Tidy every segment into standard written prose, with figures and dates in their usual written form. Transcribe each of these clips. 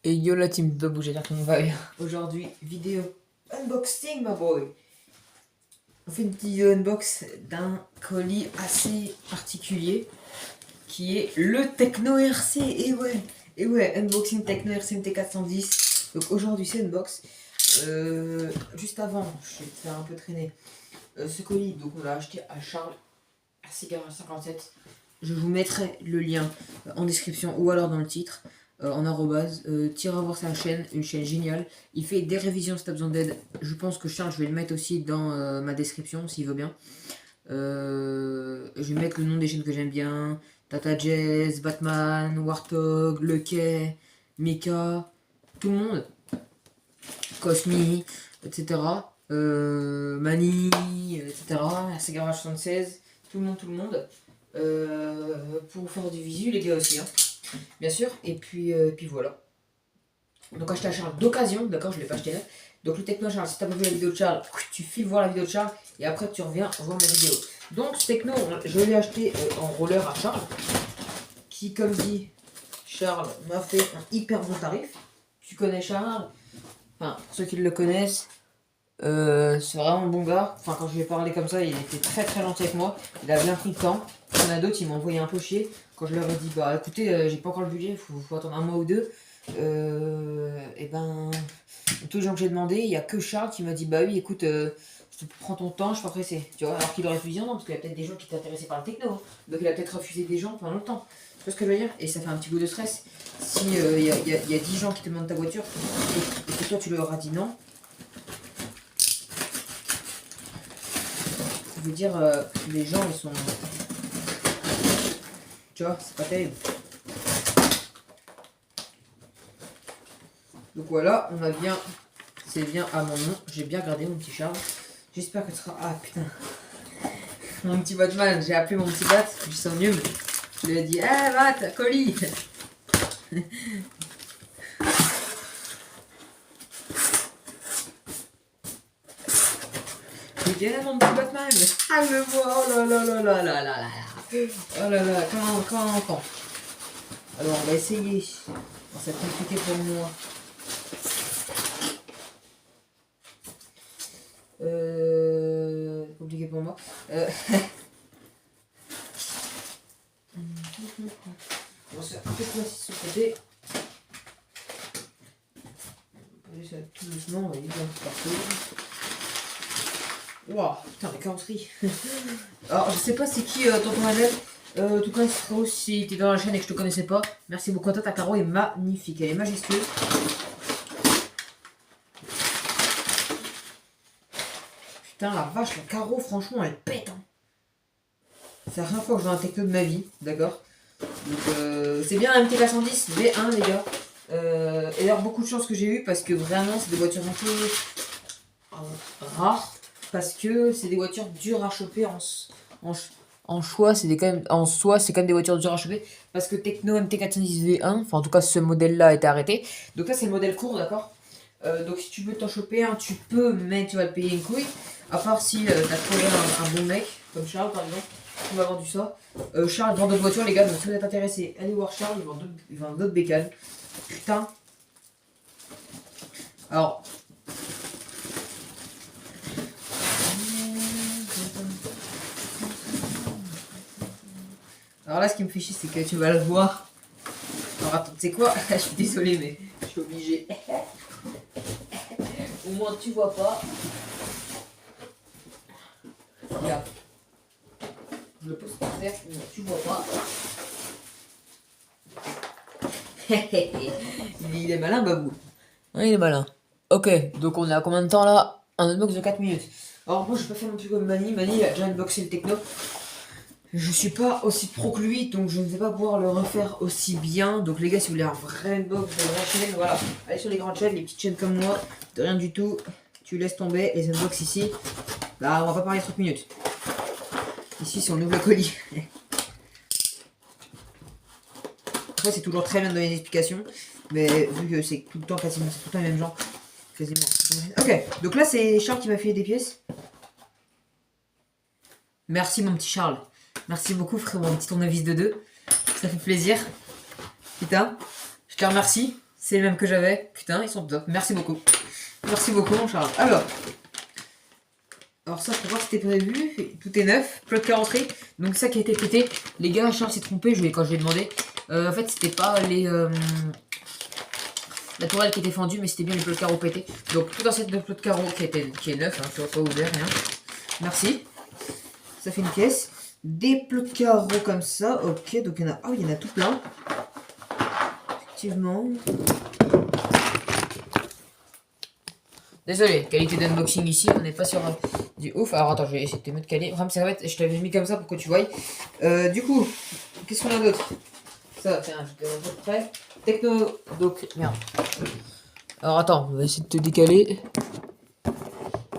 Et yo la team de bouger, j'espère que tout le monde va bien. Aujourd'hui, vidéo unboxing, my boy. On fait une petite vidéo unbox d'un colis assez particulier qui est le Techno RC. Et ouais, unboxing Techno RC MT410. Donc aujourd'hui, c'est unbox. Juste avant, je vais te faire un peu traîner. Ce colis, donc on l'a acheté à Charles, RC Garage 57. Je vous mettrai le lien en description ou alors dans le titre. En arrobase, tire voir sa chaîne, une chaîne géniale. Il fait des révisions si t'as besoin d'aide. Je pense que Charles, je vais le mettre aussi dans ma description s'il veut bien. Je vais mettre le nom des chaînes que j'aime bien: Tata Jazz, Batman, Warthog, Le Quai, Mika, tout le monde, Cosmi, etc. Mani, etc. RC Garage 76, tout le monde. Pour faire du visu, les gars aussi, hein, bien sûr. Et puis voilà. Donc acheté à Charles d'occasion, d'accord, je l'ai pas acheté neuf. Donc le Techno Charles, si t'as pas vu la vidéo de Charles, tu files voir la vidéo de Charles et après tu reviens voir ma vidéo. Donc ce Techno, je l'ai acheté en roller à Charles, qui comme dit Charles m'a fait un hyper bon tarif. Tu connais Charles, enfin pour ceux qui le connaissent, c'est vraiment un bon gars. Enfin quand je lui ai parlé comme ça, il était très très gentil avec moi. Il a bien pris le temps. Il y en a d'autres, ils m'ont envoyé un peu chier. Quand je leur ai dit, bah écoutez, j'ai pas encore le budget, faut attendre un mois ou deux. Et ben, tous les gens que j'ai demandé, il y a que Charles qui m'a dit, bah oui, écoute, prends ton temps, je suis pas pressé. Tu vois, alors qu'il aurait pu dire non, parce qu'il y a peut-être des gens qui étaient intéressés par le techno, hein. Donc il a peut-être refusé des gens pendant longtemps. Tu vois ce que je veux dire? Et ça fait un petit coup de stress. Si il y a 10 gens qui te demandent ta voiture et que toi tu leur as dit non, ça veut dire que les gens ils sont. Tu vois, c'est pas terrible. Donc voilà, on a bien. C'est bien à mon nom. J'ai bien gardé mon petit Charles. J'espère que tu seras. Ah putain. Mon petit Batman, j'ai appelé mon petit Bat, je sens mieux. Je lui ai dit, eh Bat, colis. Je lui ai dit, eh mon petit Batman. Ah, je le vois, oh là là là là là là là. Oh là là, comme un enfant. Alors on va essayer. Bon, c'est compliqué pour moi. Compliqué pour moi. Bon, c'est un peu précis sur le côté. On va ça tout doucement, on va y aller partout. Waouh, putain, la carrosserie. Alors, je sais pas c'est qui tonton Adèle. En tout cas, si t'es dans la chaîne et que je te connaissais pas, merci beaucoup à toi. Ta carreau est magnifique, elle est majestueuse. Putain, la vache, la carreau, franchement, elle pète, hein. C'est la première fois que je vois un techno de ma vie, d'accord. Donc, c'est bien un MT410 V1, les gars. Et d'ailleurs, beaucoup de chance que j'ai eu parce que vraiment, c'est des voitures un peu rares. Parce que c'est des voitures dures à choper en choix, en soi, c'est quand même des voitures dures à choper. Parce que Techno MT410 V1, enfin en tout cas ce modèle-là a été arrêté. Donc là c'est le modèle court, d'accord. Donc si tu veux t'en choper un, tu peux, mais tu vas te payer une couille. À part si t'as trouvé un bon mec, comme Charles par exemple, qui m'a vendu ça. Charles vend d'autres voitures, les gars, donc si vous êtes intéressés, allez voir Charles, il vend d'autres bécanes. Putain. Alors, alors là, ce qui me fait chier, c'est que tu vas le voir. Alors attends, tu sais quoi? Je suis désolé, mais je suis obligé. Au moins, tu vois pas. Regarde. Je le pose par terre, au moins, tu vois pas. Il est malin, Babou. Hein, il est malin. Ok, donc on est à combien de temps là? Un unbox de 4 minutes. Alors moi, je peux faire un truc comme Mani. Mani, il a déjà unboxé le techno. Je suis pas aussi pro que lui, donc je ne vais pas pouvoir le refaire aussi bien. Donc les gars, si vous voulez un vrai unbox de vraie chaîne, voilà, allez sur les grandes chaînes, les petites chaînes comme moi, de rien du tout, tu laisses tomber les unbox ici. Là, on va pas parler 30 minutes. Ici, c'est on ouvre le colis. Après, c'est toujours très bien de donner des explications, mais vu que c'est tout le temps quasiment, c'est tout le temps les mêmes gens, quasiment. Ok, donc là, c'est Charles qui m'a fait des pièces. Merci mon petit Charles. Merci beaucoup frérot, mon petit tournevis de 2. Ça fait plaisir. Putain, je te remercie. C'est les mêmes que j'avais. Putain, ils sont top. Merci beaucoup. Merci beaucoup, mon Charles. Alors ça, pour voir si c'était prévu. Tout est neuf. Plug carrosserie. Donc ça qui a été pété. Les gars, Charles s'est trompé quand je lui ai demandé. En fait, c'était pas la tourelle qui était fendue, mais c'était bien les plots de carreaux pétés. Donc tout un set de plots de carreaux qui est neuf, hein, tu vois, pas ouvert, rien. Merci. Ça fait une pièce. Des plots de carreaux comme ça. Ok, donc il y en a. Ah oui, il y en a tout plein. Effectivement. Désolé, qualité d'unboxing ici, on n'est pas sur du ouf. Alors attends, je vais essayer de te mettre calé. Vraiment, ça va être, je t'avais mis comme ça pour que tu voyes. Du coup, qu'est-ce qu'on a d'autre? Ça, tiens, je te montre près. Techno. Donc, merde. Alors attends, on va essayer de te décaler.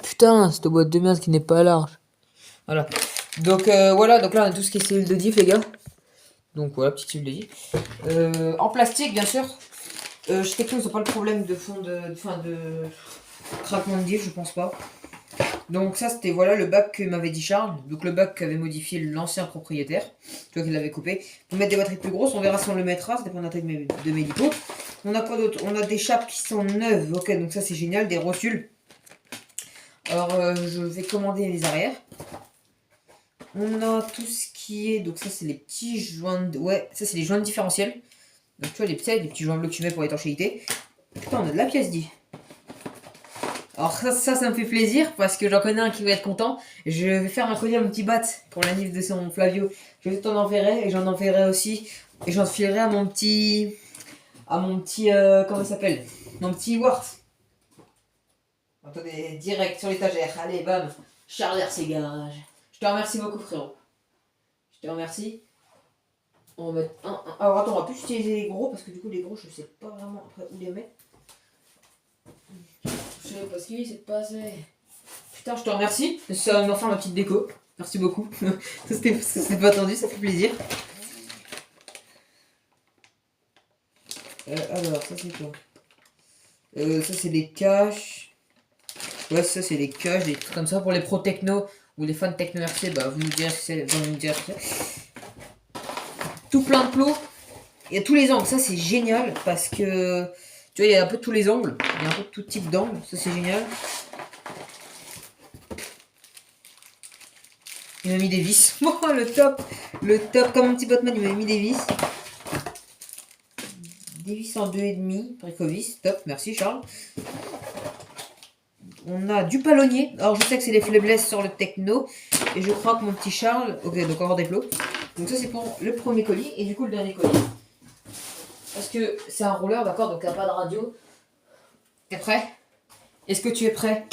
Putain, cette boîte de merde qui n'est pas large. Voilà. Donc voilà, donc là on a tout ce qui est cellule de diff, les gars. Donc voilà, petite cellule de diff. En plastique, bien sûr. Chez Techno, ils n'ont pas le problème de fond de craquement de diff, je pense pas. Donc ça, c'était voilà le bac que m'avait dit Charles. Donc le bac qu'avait modifié l'ancien propriétaire. Tu vois qu'il l'avait coupé. Pour mettre des batteries plus grosses, on verra si on le mettra. Ça dépend de la taille de mes dippos. On a quoi d'autre? On a des chapes qui sont neuves. Ok, donc ça c'est génial. Des rotules. Alors je vais commander les arrières. On a tout ce qui est... Donc ça c'est les petits joints... Ouais, ça c'est les joints différentiels. Donc tu vois les petits joints bleus que tu mets pour l'étanchéité. Putain, on a de la pièce dit. Alors ça me fait plaisir parce que j'en connais un qui va être content. Je vais faire un collier à mon petit bat pour la nif de son Flavio. Je t'en enverrai et j'en enverrai aussi. Et j'en filerai à mon petit... comment il s'appelle? Mon petit Wart. Attendez, direct sur l'étagère. Allez, bam. Charles ses gages. Je te remercie beaucoup, frérot. Je te remercie. On va mettre un. Alors attends, on va plus utiliser les gros parce que du coup, les gros, je sais pas vraiment après où les mettre. Je sais pas ce qu'il c'est pas assez. Putain, je te remercie. Ça va me faire ma petite déco. Merci beaucoup. Ça c'était pas attendu, ça fait plaisir. Alors, ça c'est quoi? Ça c'est des caches. Ouais, ça c'est des caches, des trucs comme ça. Pour les pros techno ou les fans techno RC, bah vous nous direz ce que c'est. Tout plein de plots. Il y a tous les angles. Ça c'est génial parce que tu vois, il y a un peu tous les angles. Il y a un peu tout type d'angle. Ça c'est génial. Il m'a mis des vis. Oh, le top. Le top. Comme un petit Batman, il m'a mis des vis. Des vis en 2,5. Bricovis. Top. Merci Charles. On a du palonnier. Alors je sais que c'est les faiblesses sur le techno. Et je crois que mon petit Charles... Ok, donc encore des plots. Donc ça c'est pour le premier colis. Et du coup le dernier colis. Parce que c'est un rouleur, d'accord, donc il n'y a pas de radio. T'es prêt? Est-ce que tu es prêt?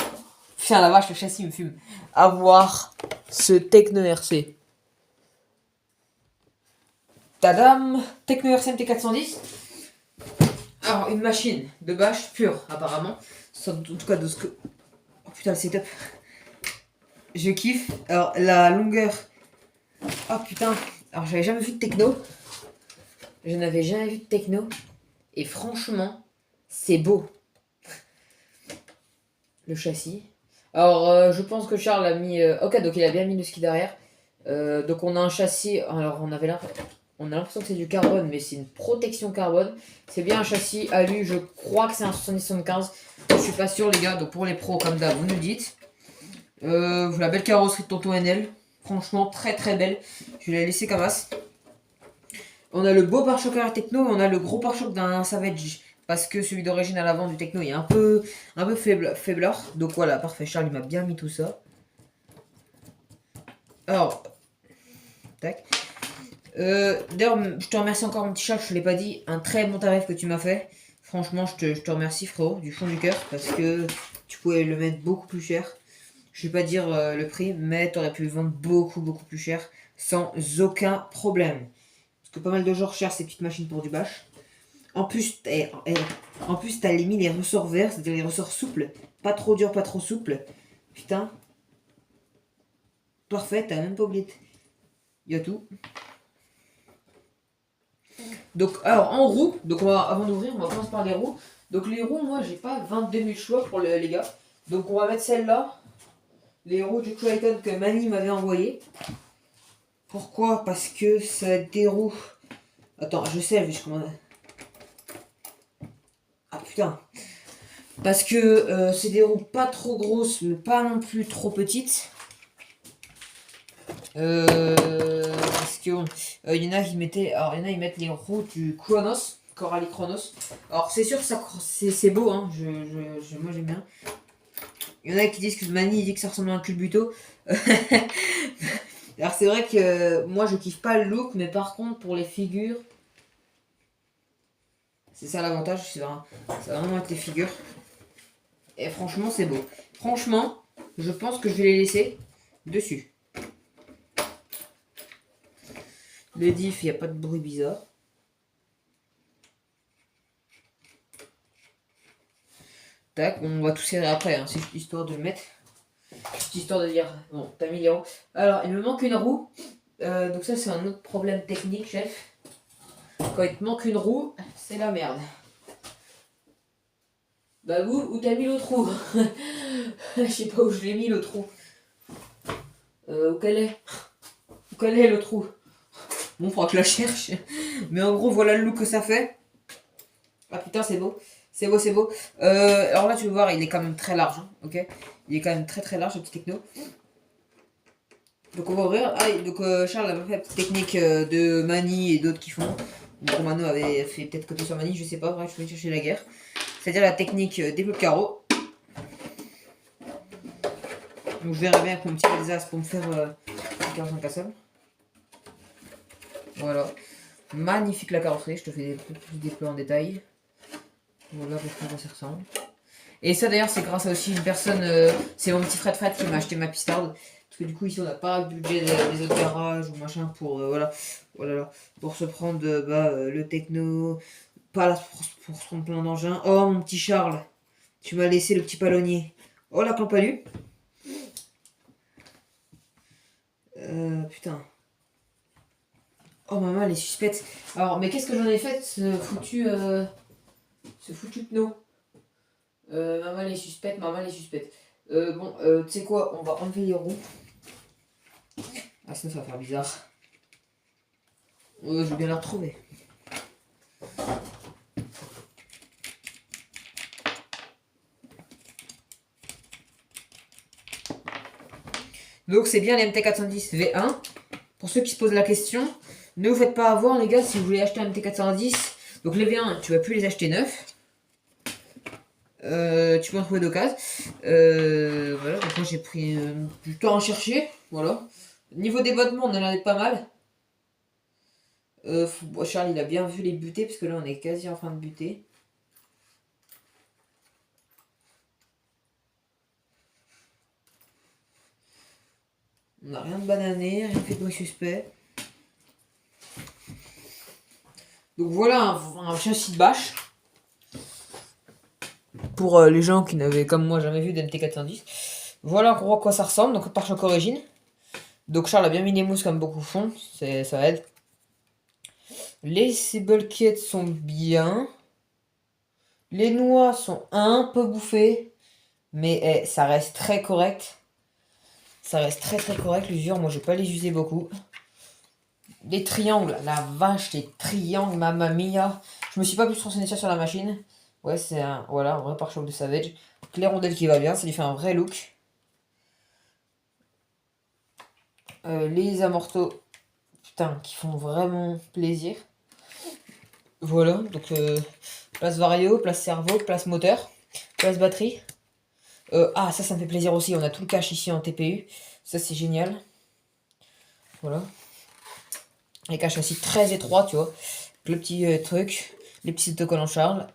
Putain la vache, le châssis me fume. À voir ce Techno RC. Tadam! Techno RC MT410. Alors une machine de bâche pure apparemment. En tout cas de ce que... Oh putain le setup. Je kiffe. Alors la longueur... Oh putain. Alors j'avais jamais vu de techno. Je n'avais jamais vu de techno. Et franchement, c'est beau. Le châssis. Alors je pense que Charles a mis... Ok, donc il a bien mis le ski derrière. Donc on a un châssis... Alors on a l'impression que c'est du carbone, mais c'est une protection carbone. C'est bien un châssis alu, je crois que c'est un 70-75. Je suis pas sûr les gars, donc pour les pros comme d'hab, vous nous dites. La belle carrosserie de Tonton NL. Franchement très très belle. Je vais la laisser comme as. On a le beau pare-choc à techno, on a le gros pare-choc d'un Savage. Parce que celui d'origine à l'avant du techno il est un peu faiblard. Donc voilà, parfait, Charles il m'a bien mis tout ça. Alors, tac. D'ailleurs, je te remercie encore mon petit Charles, je te l'ai pas dit. Un très bon tarif que tu m'as fait. Franchement, je te remercie frérot, du fond du cœur. Parce que tu pouvais le mettre beaucoup plus cher. Je vais pas dire le prix, mais tu aurais pu le vendre beaucoup plus cher. Sans aucun problème. Parce que pas mal de gens recherchent ces petites machines pour du bâche. En plus, t'as mis les ressorts verts, c'est-à-dire les ressorts souples. Pas trop dur, pas trop souple. Putain. Parfait, t'as même pas oublié. Il y a tout. Donc, alors en roue, donc avant d'ouvrir, on va commencer par les roues. Donc les roues, moi j'ai pas 22 000 choix pour les gars. Donc on va mettre celle-là. Les roues du Triton que Mani m'avait envoyé. Pourquoi? Parce que ça des roues. Attends, je sais, je commande. Ah putain. Parce que c'est des roues pas trop grosses, mais pas non plus trop petites. Parce que bon, il y en a qui mettaient, alors il y en a ils mettent les roues du Chronos, Coralie Chronos. Alors c'est sûr que ça c'est beau, hein. Moi j'aime bien. Il y en a qui disent que Mani dit que ça ressemble à un culbuto. Alors c'est vrai que moi je kiffe pas le look, mais par contre pour les figures, c'est ça l'avantage, ça va vraiment être les figures. Et franchement c'est beau. Franchement, je pense que je vais les laisser dessus. Le diff, il n'y a pas de bruit bizarre. Tac, on va tout serrer après, hein. C'est juste histoire de le mettre. Juste histoire de dire, bon, t'as mis les roues. Alors, il me manque une roue. Donc ça, c'est un autre problème technique, chef. Quand il te manque une roue, c'est la merde. Bah vous, où t'as mis l'autre roue? Je sais pas où je l'ai mis l'autre roue. Où qu'elle est? Où qu'elle est l'autre roue? Bon, faudra que je la cherche. Mais en gros, voilà le look que ça fait. Ah putain, c'est beau. C'est beau, c'est beau. Alors là, tu vas voir, il est quand même très large. Hein, ok, il est quand même très très large, ce petit techno. Donc on va ouvrir. Ah, donc Charles avait fait la petite technique de Mani et d'autres qui font. Donc Romano avait fait peut-être côté sur Mani, je sais pas. Bref, je vais chercher la guerre. C'est-à-dire la technique développe carreau. Donc je verrai bien avec mon petit Alsace pour me faire le carreau incassable. Voilà. Magnifique la carrosserie, je te fais des plans en détail. Voilà à peu près à quoi ça ressemble. Et ça d'ailleurs c'est grâce à aussi une personne, c'est mon petit Fred qui m'a acheté ma pistarde. Parce que du coup ici on n'a pas le budget des autres garages ou machin pour voilà, pour se prendre le techno, pas là pour se prendre plein d'engins. Oh mon petit Charles, tu m'as laissé le petit palonnier. Oh la campalue. Putain. Oh maman elle est suspecte. Alors mais qu'est-ce que j'en ai fait ce foutu pneu? Maman elle est suspecte, maman elle est suspecte. Bon, tu sais quoi, on va enlever les roues. Ah sinon ça va faire bizarre. Je vais bien la retrouver. Donc c'est bien les MT410 V1. Pour ceux qui se posent la question, ne vous faites pas avoir les gars si vous voulez acheter un MT410. Donc les V1, tu vas plus les acheter neufs. Tu peux en trouver d'occasion. Voilà, donc moi j'ai pris du temps à chercher. Voilà. Niveau débattement, on en a pas mal. Charles il a bien vu les buter parce que là on est quasi en fin de buter. On n'a rien de banané, rien fait de bruit suspect. Donc voilà un châssis de bâche. Pour les gens qui n'avaient comme moi jamais vu d'MT410. Voilà on voit à quoi ça ressemble, donc pare-choc origine. Donc Charles a bien mis les mousses comme beaucoup font, ça aide. Les bulkheads sont bien. Les noix sont un peu bouffées, mais ça reste très correct. Ça reste très très correct l'usure, moi je vais pas les user beaucoup. Les triangles, la vache, les triangles, mamma mia. Je me suis pas plus renseigné sur la machine. Ouais, c'est un vrai pare-choc de Savage. Donc, les rondelles qui va bien, ça lui fait un vrai look. Les amortos, putain, qui font vraiment plaisir. Voilà, donc place vario, place cerveau, place moteur, place batterie. Ah, ça me fait plaisir aussi, on a tout le cache ici en TPU. Ça, c'est génial. Voilà. Les caches aussi très étroits, tu vois. Le petit truc, les petits autocollants Charles.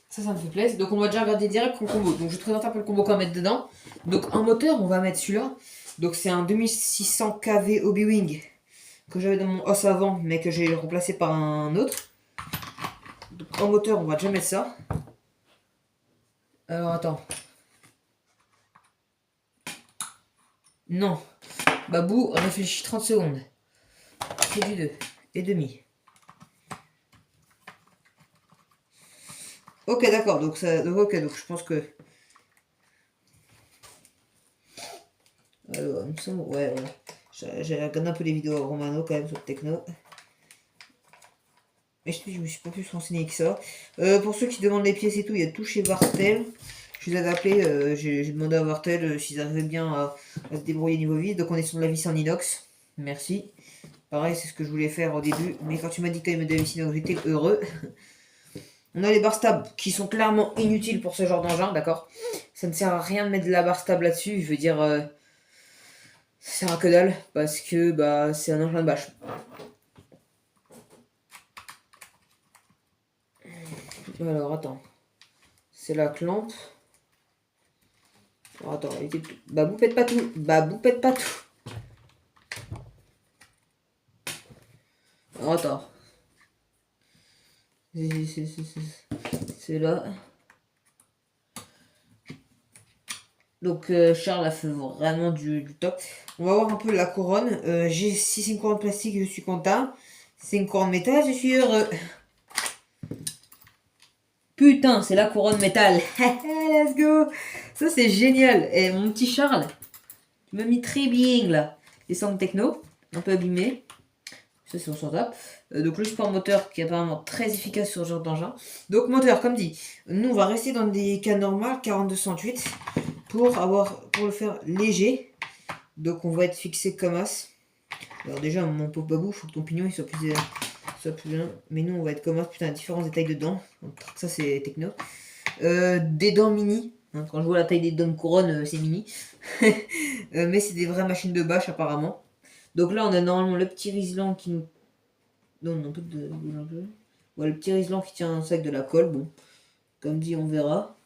Ça me fait plaisir. Donc on va déjà regarder direct le combo. Donc je te présente un peu le combo qu'on va mettre dedans. Donc en moteur, on va mettre celui-là. Donc c'est un 2600 kV Hobby-Wing que j'avais dans mon os avant, mais que j'ai remplacé par un autre. Donc en moteur, on va déjà mettre ça. Alors attends. Non. Babou, réfléchis 30 secondes. C'est du 2 et demi. Ok, d'accord. Donc donc je pense que. Alors, il me semble, ouais. J'ai regardé un peu les vidéos Romano quand même sur le techno. Mais je me suis pas plus renseigné que ça. Pour ceux qui demandent les pièces et tout, il y a tout chez Vartel. Je les avais appelés, j'ai demandé à Vartel s'ils arrivaient bien à se débrouiller niveau vis. Donc on est sur de la vis en inox. Merci. Pareil, c'est ce que je voulais faire au début. Mais quand tu m'as dit que tu avais de la vis inox, j'étais heureux. On a les barres stables qui sont clairement inutiles pour ce genre d'engin, d'accord. Ça ne sert à rien de mettre de la barre stable là-dessus. Je veux dire, ça sert à que dalle. Parce que bah, c'est un engin de bâche. Alors, attends. C'est la clampe. Alors, attends, elle était tout. Babou, pète pas tout. Babou, pète pas tout. Alors, attends. C'est là. Donc, Charles a fait vraiment du top. On va voir un peu la couronne. Si c'est une couronne plastique, je suis content. Si c'est une couronne métal, je suis heureux. Putain, c'est la couronne métal. Let's go. Ça, c'est génial. Et mon petit Charles, tu m'as mis très bien là. Les sangles techno, un peu abîmés. Ça, c'est on s'en tape. Donc, le support moteur qui est apparemment très efficace sur ce genre d'engin. Donc, moteur, comme dit, nous, on va rester dans des cas normaux, 4208, pour le faire léger. Donc, on va être fixé comme as. Alors, déjà, mon pauvre babou, faut que ton pignon il soit plus bien. Mais nous, on va être comme as. Putain, différents détails de dents. Donc, ça, c'est techno. Des dents mini. Hein, quand je vois la taille des dents de couronne, c'est mini. Mais c'est des vraies machines de bâche, apparemment. Donc là, on a normalement le petit Rislan qui nous. Non, pas de. Ouais, le petit Rislan qui tient un sac de la colle. Bon, comme dit, on verra.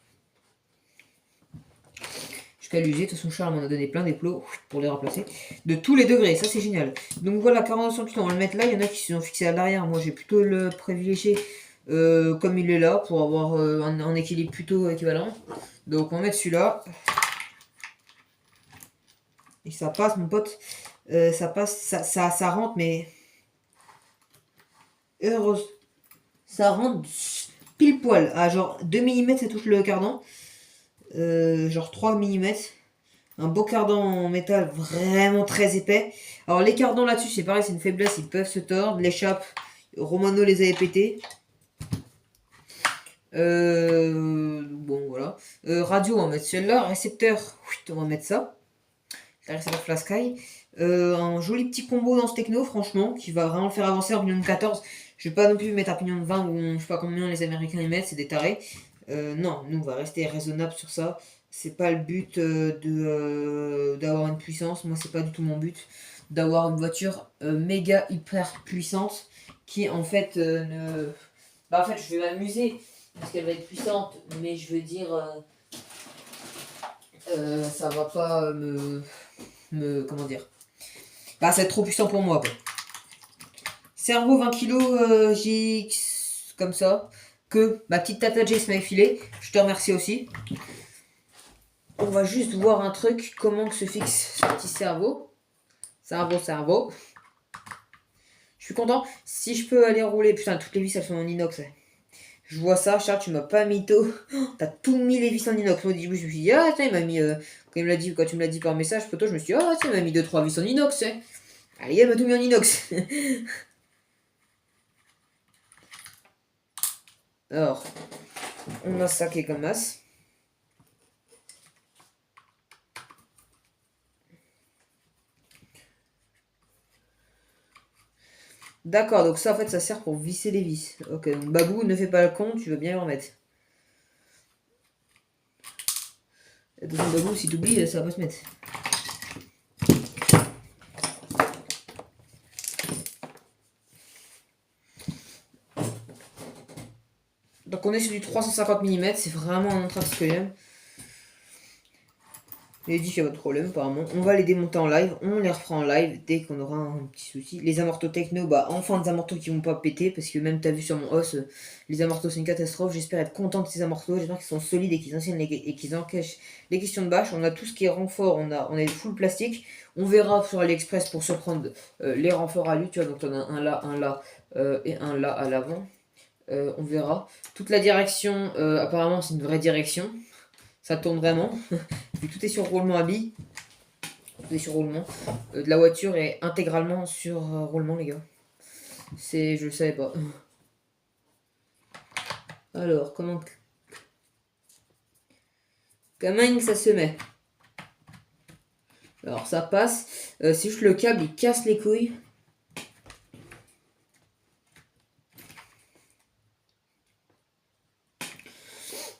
Jusqu'à l'user. De toute façon, Charles m'en a donné plein des plots pour les remplacer. De tous les degrés, ça c'est génial. Donc voilà, 42 cm, on va le mettre là. Il y en a qui se sont fixés à l'arrière. Moi, j'ai plutôt le privilégié comme il est là pour avoir un équilibre plutôt équivalent. Donc, on va mettre celui-là. Et ça passe, mon pote. Ça passe, ça rentre, mais. Heureuse. Ça rentre pile poil. À genre 2 mm, ça touche le cardan. Genre 3 mm. Un beau cardan en métal vraiment très épais. Alors, les cardans là-dessus, c'est pareil, c'est une faiblesse. Ils peuvent se tordre. L'échappe, Romano les avait pétés. Bon, voilà. Radio, on va mettre celle-là. Récepteur, on va mettre ça. Le récepteur Flasky. Un joli petit combo dans ce techno, franchement, qui va vraiment le faire avancer en pignon de 14. Je vais pas non plus mettre un pignon de 20 ou je sais pas combien les Américains y mettent, c'est des tarés. Non, nous on va rester raisonnable sur ça. C'est pas le but d'avoir une puissance. Moi, c'est pas du tout mon but d'avoir une voiture méga hyper puissante qui en fait ne. Bah, en fait, je vais m'amuser parce qu'elle va être puissante, mais je veux dire, ça va pas comment dire. Bah, ça va être trop puissant pour moi. Quoi. Cerveau 20 kg GX comme ça. Que ma petite Tata Jace m'a filé. Je te remercie aussi. On va juste voir un truc. Comment que se fixe ce petit cerveau. Cerveau. Je suis content. Si je peux aller rouler. Putain, toutes les vis elles sont en inox. Je vois ça. Charles, tu m'as pas mytho. T'as tout mis les vis en inox. Moi, je me suis dit, ah, tiens, il m'a mis. Quand tu me l'as dit par message, photo, je me suis dit, ah, tiens, il m'a mis 2-3 vis en inox. Allez, elle m'a tout mis en inox. Alors, on a ça qui est comme as. D'accord, donc ça en fait ça sert pour visser les vis. Ok, donc Babou, ne fais pas le con, tu veux bien le remettre. Attention Babou, si tu oublies, ça va pas se mettre. Donc on est sur du 350 mm, c'est vraiment un trace que j'aime. Les dit qu'il y a pas de problème apparemment. On va les démonter en live, on les refera en live dès qu'on aura un petit souci. Les amortos techno, bah enfin des amortos qui vont pas péter, parce que même t'as vu sur mon os, les amortos c'est une catastrophe. J'espère être content de ces amortos, j'espère qu'ils sont solides et qu'ils encaissent les questions de bâche. On a tout ce qui est renfort, on est full plastique. On verra sur AliExpress pour se prendre les renforts à lui, tu vois, donc on a un là et un là à l'avant. On verra. Toute la direction, apparemment c'est une vraie direction. Ça tourne vraiment. Tout est sur roulement à billes. Tout est sur roulement. De la voiture est intégralement sur roulement, les gars. Je le savais pas. Alors, comment ça se met? Alors, ça passe. C'est juste le câble, il casse les couilles.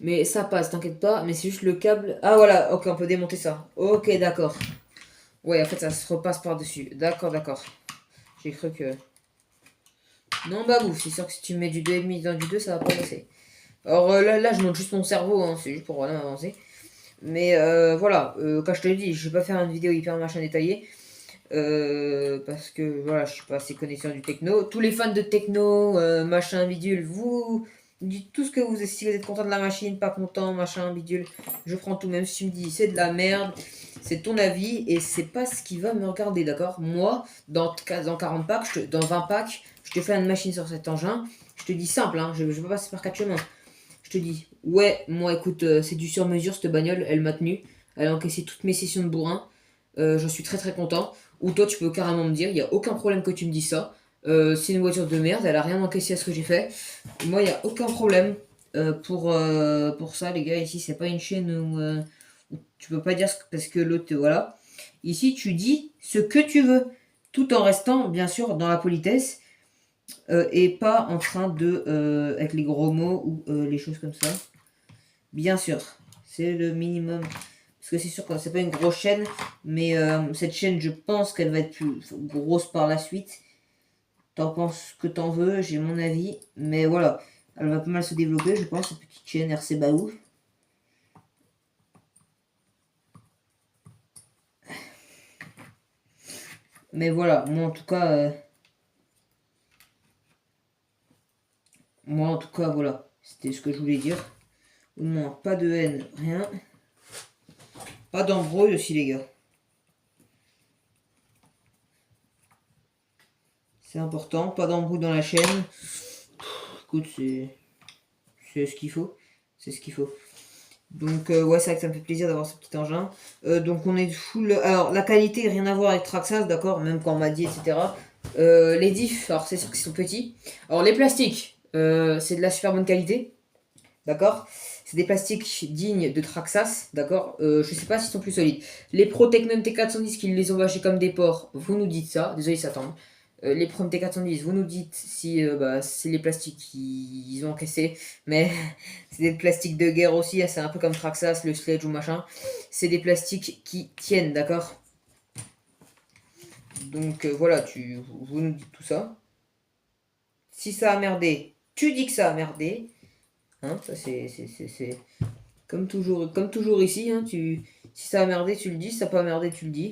Mais ça passe, t'inquiète pas. Mais c'est juste le câble. Ah voilà, ok, on peut démonter ça. Ok, d'accord. Ouais, en fait, ça se repasse par-dessus. D'accord, d'accord. J'ai cru que... Non, bah ouf, c'est sûr que si tu mets du 2,5 dans du 2, ça va pas passer. Alors là, je monte juste mon cerveau, hein, c'est juste pour voilà, avancer. Mais voilà, quand je te le dis, je vais pas faire une vidéo hyper machin détaillée. Parce que voilà, je suis pas assez connaissant du techno. Tous les fans de techno, machin, bidule, vous dites tout ce que vous êtes, si vous êtes content de la machine, pas content, machin, bidule. Je prends tout, même si tu me dis c'est de la merde, c'est ton avis et c'est pas ce qui va me regarder, d'accord? Moi, dans 40 packs, dans 20 packs, je te fais une machine sur cet engin. Je te dis simple, hein, je vais pas passer par 4 chemins. Je te dis, ouais, moi écoute, c'est du sur-mesure cette bagnole, elle m'a tenu. Elle a encaissé toutes mes sessions de bourrin. J'en suis très très content. Ou toi, tu peux carrément me dire, il n'y a aucun problème que tu me dis ça. C'est une voiture de merde, elle a rien encaissé à ce que j'ai fait. Moi, il n'y a aucun problème pour ça, les gars. Ici, c'est pas une chaîne où tu peux pas dire parce que l'autre, voilà. Ici, tu dis ce que tu veux, tout en restant, bien sûr, dans la politesse et pas en train de, avec les gros mots ou les choses comme ça. Bien sûr, c'est le minimum. Parce que c'est sûr que c'est pas une grosse chaîne, mais cette chaîne, je pense qu'elle va être plus grosse par la suite. T'en penses que t'en veux, j'ai mon avis. Mais voilà, elle va pas mal se développer, je pense, cette petite chaîne RC Baou. Mais voilà, moi en tout cas, voilà, c'était ce que je voulais dire. Au moins, pas de haine, rien. Pas d'embrouille aussi, les gars. C'est important, pas d'embrouille dans la chaîne. Écoute, c'est ce qu'il faut. C'est ce qu'il faut. Donc ouais, c'est vrai que ça me fait plaisir d'avoir ce petit engin. Donc on est full. Alors la qualité, rien à voir avec Traxxas, d'accord, même quand on m'a dit, etc. Les diffs, alors c'est sûr qu'ils sont petits. Alors les plastiques, c'est de la super bonne qualité, d'accord. C'est des plastiques dignes de Traxxas, d'accord. Je sais pas s'ils sont plus solides. Les Pro Technon T410 qui les ont vachés comme des porcs, vous nous dites ça. Désolé, ça tombe. Les Prom T410, vous nous dites si c'est les plastiques qu'ils ont encaissé, mais c'est des plastiques de guerre aussi, hein, c'est un peu comme Traxxas, le Sledge ou machin. C'est des plastiques qui tiennent, d'accord. Donc voilà, vous nous dites tout ça. Si ça a merdé, tu dis que ça a merdé. Hein, ça c'est comme toujours ici. Hein, si ça a merdé, tu le dis. Si ça n'a pas merdé, tu le dis.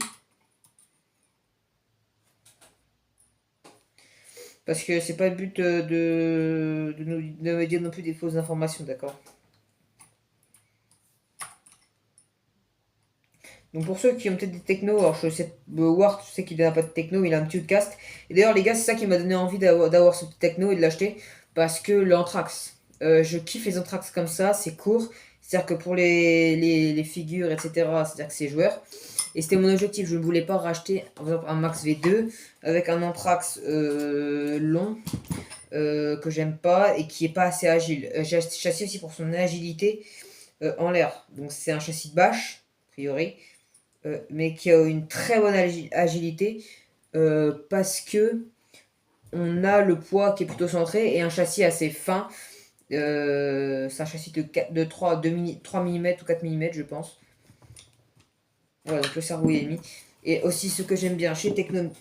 Parce que c'est pas le but de me dire non plus des fausses informations, d'accord. Donc pour ceux qui ont peut-être des technos, alors je sais, Ward, je sais qu'il n'a pas de techno, il a un petit cast. Et d'ailleurs les gars, c'est ça qui m'a donné envie d'avoir ce petit techno et de l'acheter. Parce que l'anthrax, je kiffe les anthrax comme ça, c'est court. C'est-à-dire que pour les figures, etc., c'est-à-dire que c'est joueur. Et c'était mon objectif, je ne voulais pas racheter par exemple un Max V2 avec un anthrax long que j'aime pas et qui est pas assez agile. J'ai acheté ce châssis aussi pour son agilité en l'air. Donc c'est un châssis de bâche, a priori. Mais qui a une très bonne agilité parce que on a le poids qui est plutôt centré et un châssis assez fin. C'est un châssis de 3 mm ou 4 mm, je pense. Voilà, donc le cerveau est mis. Et aussi, ce que j'aime bien chez Techno,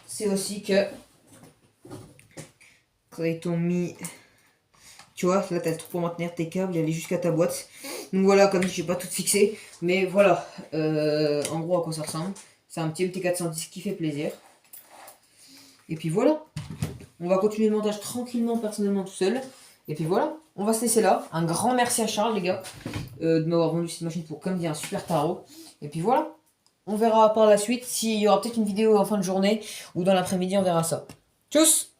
c'est aussi que quand ils t'ont mis. Tu vois, là, t'as le truc pour maintenir tes câbles et aller jusqu'à ta boîte. Donc voilà, comme je n'ai pas tout fixé. Mais voilà, en gros, à quoi ça ressemble. C'est un petit MT410 qui fait plaisir. Et puis voilà. On va continuer le montage tranquillement, personnellement, tout seul. Et puis voilà, on va se laisser là. Un grand merci à Charles, les gars, de m'avoir vendu cette machine pour comme dit un super tarot. Et puis voilà, on verra par la suite s'il y aura peut-être une vidéo en fin de journée ou dans l'après-midi, on verra ça. Tchuss!